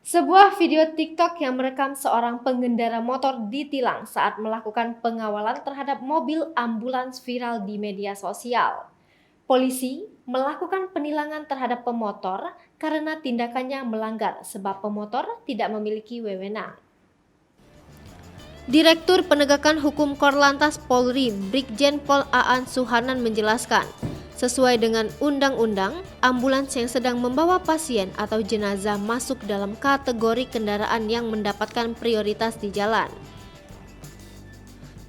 Sebuah video TikTok yang merekam seorang pengendara motor ditilang saat melakukan pengawalan terhadap mobil ambulans viral di media sosial. Polisi melakukan penilangan terhadap pemotor karena tindakannya melanggar sebab pemotor tidak memiliki wewenang. Direktur Penegakan Hukum Korlantas Polri, Brigjen Pol Aan Suhanan menjelaskan, sesuai dengan undang-undang, ambulans yang sedang membawa pasien atau jenazah masuk dalam kategori kendaraan yang mendapatkan prioritas di jalan.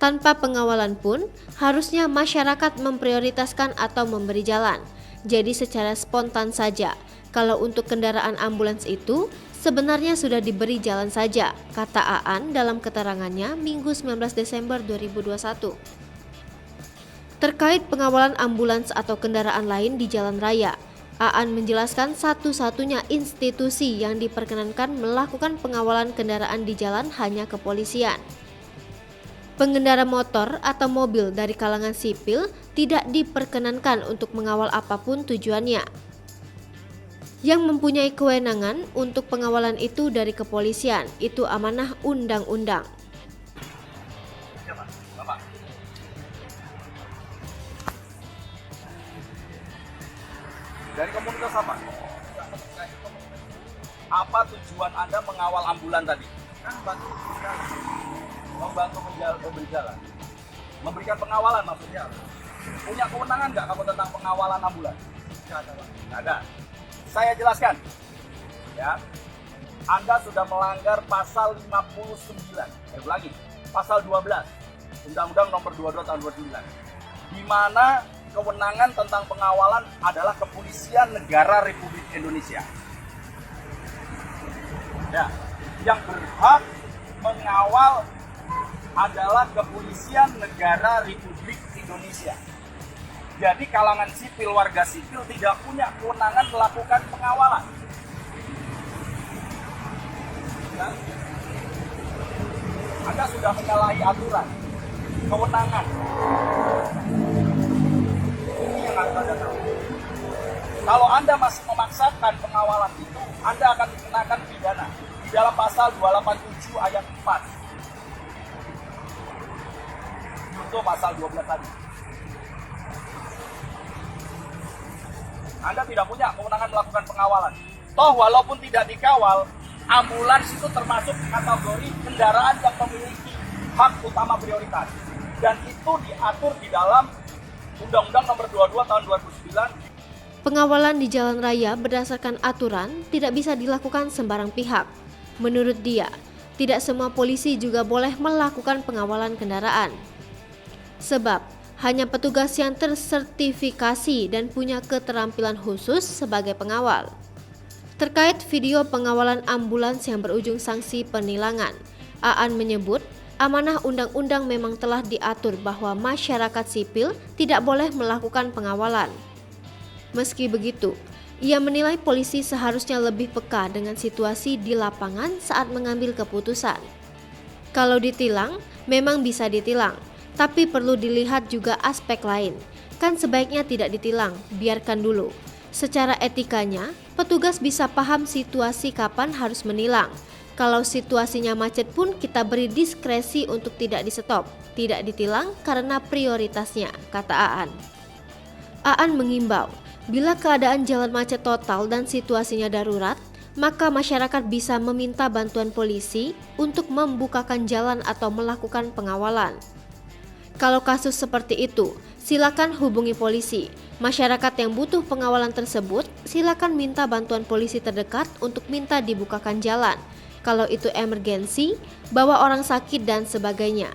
Tanpa pengawalan pun, harusnya masyarakat memprioritaskan atau memberi jalan. Jadi secara spontan saja, kalau untuk kendaraan ambulans itu, sebenarnya sudah diberi jalan saja, kata Aan dalam keterangannya Minggu 19 Desember 2021. Terkait pengawalan ambulans atau kendaraan lain di jalan raya, Aan menjelaskan satu-satunya institusi yang diperkenankan melakukan pengawalan kendaraan di jalan hanya kepolisian. Pengendara motor atau mobil dari kalangan sipil tidak diperkenankan untuk mengawal apapun tujuannya. Yang mempunyai kewenangan untuk pengawalan itu dari kepolisian, itu amanah undang-undang. Dari komunitas apa? Apa tujuan Anda mengawal ambulan tadi? Kan membantu memberi jalan. Memberikan pengawalan maksudnya. Punya kewenangan nggak kamu tentang pengawalan ambulan? Nggak ada. Saya jelaskan. Ya. Anda sudah melanggar pasal 59. Ulangi. Pasal 12. Undang-Undang Nomor 22 Tahun 2009. Di mana kewenangan tentang pengawalan adalah Kepolisian Negara Republik Indonesia. Ya, yang berhak mengawal adalah Kepolisian Negara Republik Indonesia. Jadi kalangan sipil, warga sipil tidak punya kewenangan melakukan pengawalan. Ya. Anda sudah menyalahi aturan, kewenangan. Kalau Anda masih memaksakan pengawalan itu, Anda akan dikenakan pidana di dalam pasal 287 ayat 4. Untuk pasal 12 tadi. Anda tidak punya kewenangan melakukan pengawalan. Toh walaupun tidak dikawal, ambulans itu termasuk kategori kendaraan yang memiliki hak utama prioritas. Dan itu diatur di dalam Undang-Undang Nomor 22 Tahun 2009. Pengawalan di jalan raya berdasarkan aturan tidak bisa dilakukan sembarang pihak. Menurut dia, tidak semua polisi juga boleh melakukan pengawalan kendaraan. Sebab, hanya petugas yang tersertifikasi dan punya keterampilan khusus sebagai pengawal. Terkait video pengawalan ambulans yang berujung sanksi penilangan, Aan menyebut, amanah undang-undang memang telah diatur bahwa masyarakat sipil tidak boleh melakukan pengawalan. Meski begitu, ia menilai polisi seharusnya lebih peka dengan situasi di lapangan saat mengambil keputusan. Kalau ditilang, memang bisa ditilang, tapi perlu dilihat juga aspek lain. Kan sebaiknya tidak ditilang, biarkan dulu. Secara etikanya, petugas bisa paham situasi kapan harus menilang. Kalau situasinya macet pun kita beri diskresi untuk tidak di-stop, tidak ditilang karena prioritasnya, kata Aan. Aan mengimbau, bila keadaan jalan macet total dan situasinya darurat, maka masyarakat bisa meminta bantuan polisi untuk membukakan jalan atau melakukan pengawalan. Kalau kasus seperti itu, silakan hubungi polisi. Masyarakat yang butuh pengawalan tersebut, silakan minta bantuan polisi terdekat untuk minta dibukakan jalan. Kalau itu emergensi, bawa orang sakit dan sebagainya.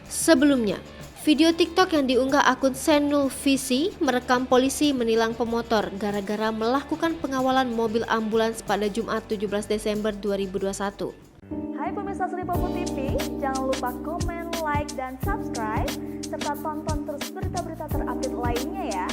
Sebelumnya, video TikTok yang diunggah akun Senul Visi merekam polisi menilang pemotor gara-gara melakukan pengawalan mobil ambulans pada Jumat 17 Desember 2021. Hai pemirsa Sri Popo TV, jangan lupa komen, like, dan subscribe, serta tonton terus berita-berita terupdate lainnya ya.